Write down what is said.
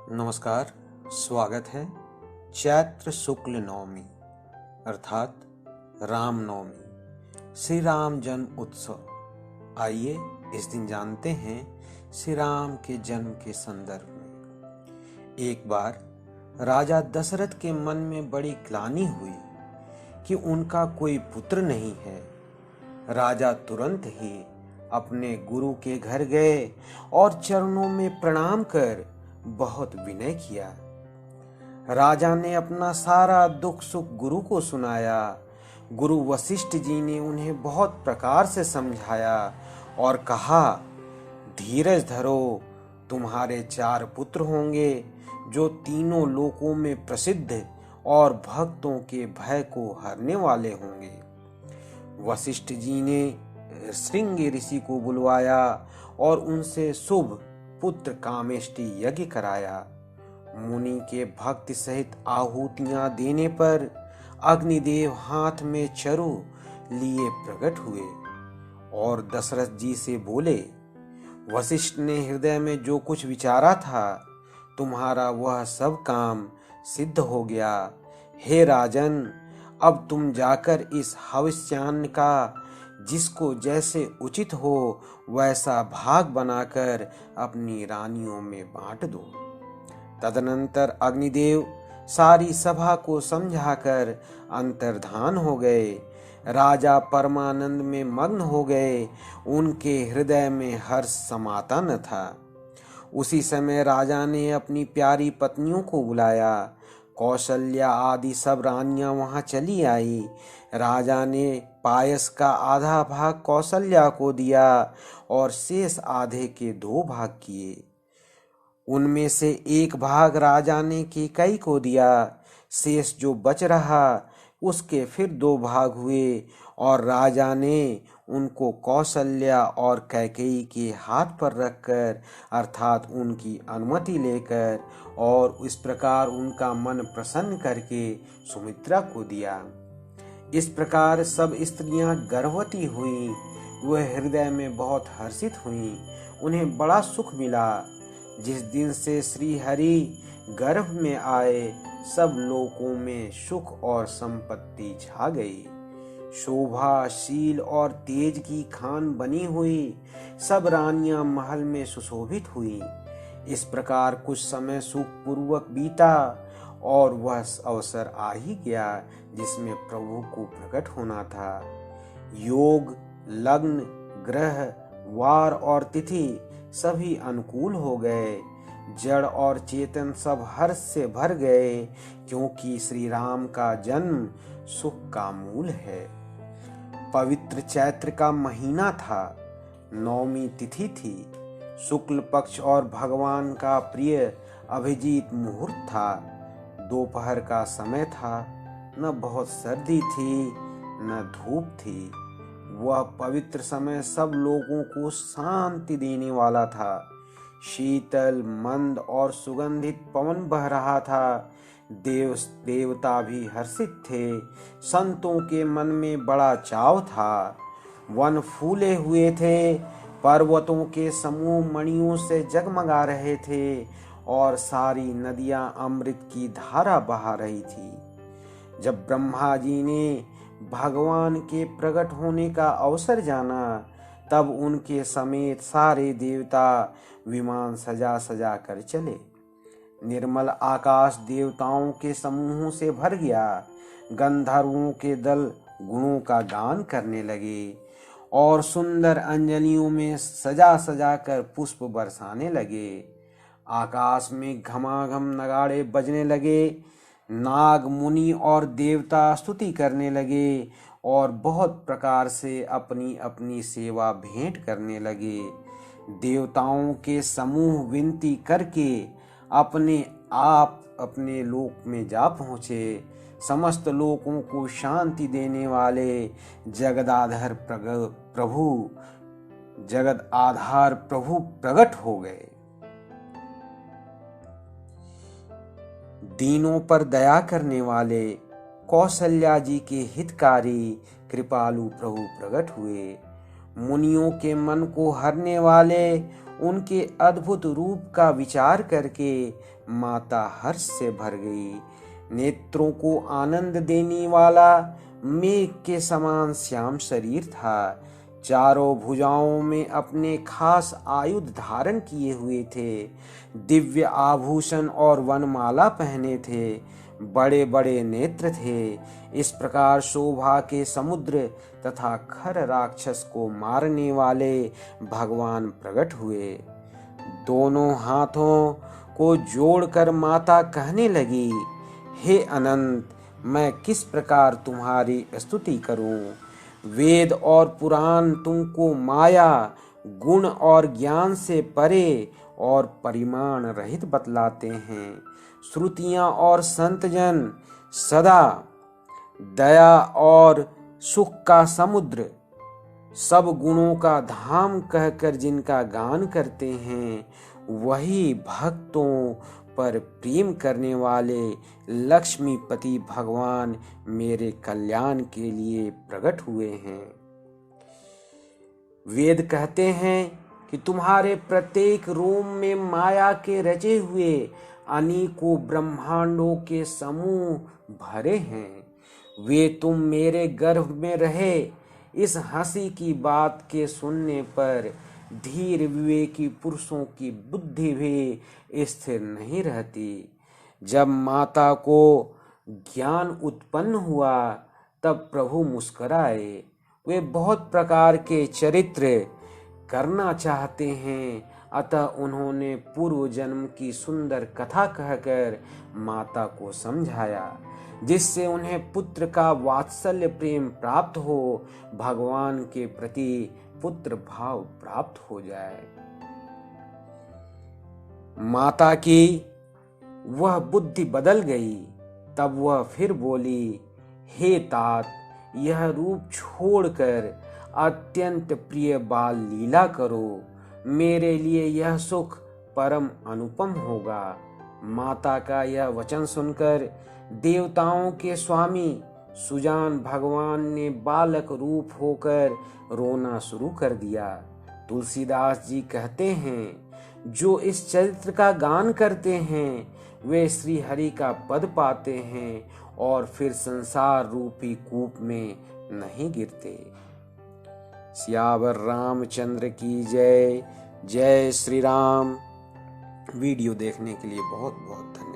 नमस्कार। स्वागत है चैत्र शुक्ल नवमी अर्थात राम नवमी, श्री राम जन्म उत्सव। आइए इस दिन जानते हैं श्री राम के जन्म के संदर्भ में। एक बार राजा दशरथ के मन में बड़ी ग्लानि हुई कि उनका कोई पुत्र नहीं है। राजा तुरंत ही अपने गुरु के घर गए और चरणों में प्रणाम कर बहुत विनय किया। राजा ने अपना सारा दुख सुख गुरु को सुनाया। गुरु वशिष्ठ जी ने उन्हें बहुत प्रकार से समझाया और कहा, धीरज धरो, तुम्हारे 4 पुत्र होंगे जो तीनों लोकों में प्रसिद्ध और भक्तों के भय को हरने वाले होंगे। वशिष्ठ जी ने श्रृंगी ऋषि को बुलवाया और उनसे शुभ पुत्र कामेष्टि यज्ञ कराया। मुनि के भक्ति सहित आहुतियां देने पर अग्निदेव हाथ में चरु लिए प्रकट हुए और दशरथ जी से बोले, वशिष्ठ ने हृदय में जो कुछ विचारा था, तुम्हारा वह सब काम सिद्ध हो गया। हे राजन, अब तुम जाकर इस हविष्यान्न का जिसको जैसे उचित हो वैसा भाग बनाकर अपनी रानियों में बांट दो। तदनंतर अग्निदेव सारी सभा को समझाकर अंतर्धान हो गए। राजा परमानंद में मग्न हो गए। उनके हृदय में हर्ष समाता न था। उसी समय राजा ने अपनी प्यारी पत्नियों को बुलाया। कौशल्या आदि सब रानियां वहां चली आई। राजा ने पायस का आधा भाग कौशल्या को दिया और शेष आधे के 2 भाग किए। उनमें से 1 भाग राजा ने कैकई को दिया। शेष जो बच रहा उसके फिर 2 भाग हुए और राजा ने उनको कौशल्या और कैकेयी के हाथ पर रखकर अर्थात उनकी अनुमति लेकर और इस प्रकार उनका मन प्रसन्न करके सुमित्रा को दिया। इस प्रकार सब स्त्रियां गर्भवती हुईं। वह हृदय में बहुत हर्षित हुईं। उन्हें बड़ा सुख मिला। जिस दिन से श्री हरि गर्भ में आए, सब लोकों में सुख और संपत्ति छा गई। शोभा, शील और तेज की खान बनी हुई सब रानियां महल में सुशोभित हुई। इस प्रकार कुछ समय सुखपूर्वक बीता और वह अवसर आ ही गया जिसमें प्रभु को प्रकट होना था। योग, लग्न, ग्रह, वार और तिथि सभी अनुकूल हो गए। जड़ और चेतन सब हर्ष से भर गए, क्योंकि श्री राम का जन्म सुख का मूल है। पवित्र चैत्र का महीना था। नवमी तिथि थी। शुक्ल पक्ष और भगवान का प्रिय अभिजीत मुहूर्त था। दोपहर का समय था। न बहुत सर्दी थी न धूप थी। वह पवित्र समय सब लोगों को शांति देने वाला था। शीतल, मंद और सुगंधित पवन बह रहा था। देवता भी हर्षित थे। संतों के मन में बड़ा चाव था। वन फूले हुए थे। पर्वतों के समूह मणियों से जगमगा रहे थे और सारी नदियां अमृत की धारा बहा रही थी। जब ब्रह्मा जी ने भगवान के प्रकट होने का अवसर जाना, तब उनके समेत सारे देवता विमान सजा सजा कर चले। निर्मल आकाश देवताओं के समूहों से भर गया। गंधर्वों के दल गुणों का गान करने लगे और सुंदर अंजलियों में सजा सजा कर पुष्प बरसाने लगे। आकाश में घमाघम नगाड़े बजने लगे। नाग, मुनि और देवता स्तुति करने लगे और बहुत प्रकार से अपनी अपनी सेवा भेंट करने लगे। देवताओं के समूह विनती करके अपने आप अपने लोक में जा पहुँचे। समस्त लोकों को शांति देने वाले जगदाधार प्रभु प्रकट हो गए। दीनों पर दया करने वाले कौशल्या जी के हितकारी कृपालु प्रभु प्रकट हुए। मुनियों के मन को हरने वाले उनके अद्भुत रूप का विचार करके माता हर्ष से भर गई। नेत्रों को आनंद देने वाला मेघ के समान श्याम शरीर था। चारों भुजाओं में अपने खास आयुध धारण किए हुए थे। दिव्य आभूषण और वनमाला पहने थे। बड़े बड़े नेत्र थे। इस प्रकार शोभा के समुद्र तथा खर राक्षस को मारने वाले भगवान प्रकट हुए। दोनों हाथों को जोड़कर माता कहने लगी, हे अनंत, मैं किस प्रकार तुम्हारी स्तुति करूं। वेद और पुराण तुमको माया, गुण और ज्ञान से परे और परिमाण रहित बतलाते हैं। श्रुतियां और संतजन सदा दया और सुख का समुद्र, सब गुणों का धाम कहकर जिनका गान करते हैं, वही भक्तों पर प्रेम करने वाले लक्ष्मीपति भगवान मेरे कल्याण के लिए प्रकट हुए हैं। वेद कहते हैं कि तुम्हारे प्रत्येक रोम में माया के रचे हुए अनेकों ब्रह्मांडों के समूह भरे हैं। वे तुम मेरे गर्भ में रहे इस हंसी की बात के सुनने पर धीर विवेकी पुरुषों की बुद्धि भी स्थिर नहीं रहती। जब माता को ज्ञान उत्पन्न हुआ तब प्रभु मुस्कुराए। वे बहुत प्रकार के चरित्र करना चाहते हैं, अतः उन्होंने पूर्व जन्म की सुंदर कथा कहकर माता को समझाया, जिससे उन्हें पुत्र का वात्सल्य प्रेम प्राप्त हो, भगवान के प्रति पुत्र भाव प्राप्त हो जाए। माता की वह बुद्धि बदल गई। तब वह फिर बोली, हे तात, यह रूप छोड़कर अत्यंत प्रिय बाल लीला करो। मेरे लिए यह सुख परम अनुपम होगा। माता का यह वचन सुनकर देवताओं के स्वामी सुजान भगवान ने बालक रूप होकर रोना शुरू कर दिया। तुलसीदास जी कहते हैं, जो इस चरित्र का गान करते हैं वे श्री हरि का पद पाते हैं और फिर संसार रूपी कूप में नहीं गिरते। सियावर रामचंद्र की जय। जय श्री राम। वीडियो देखने के लिए बहुत बहुत धन्यवाद।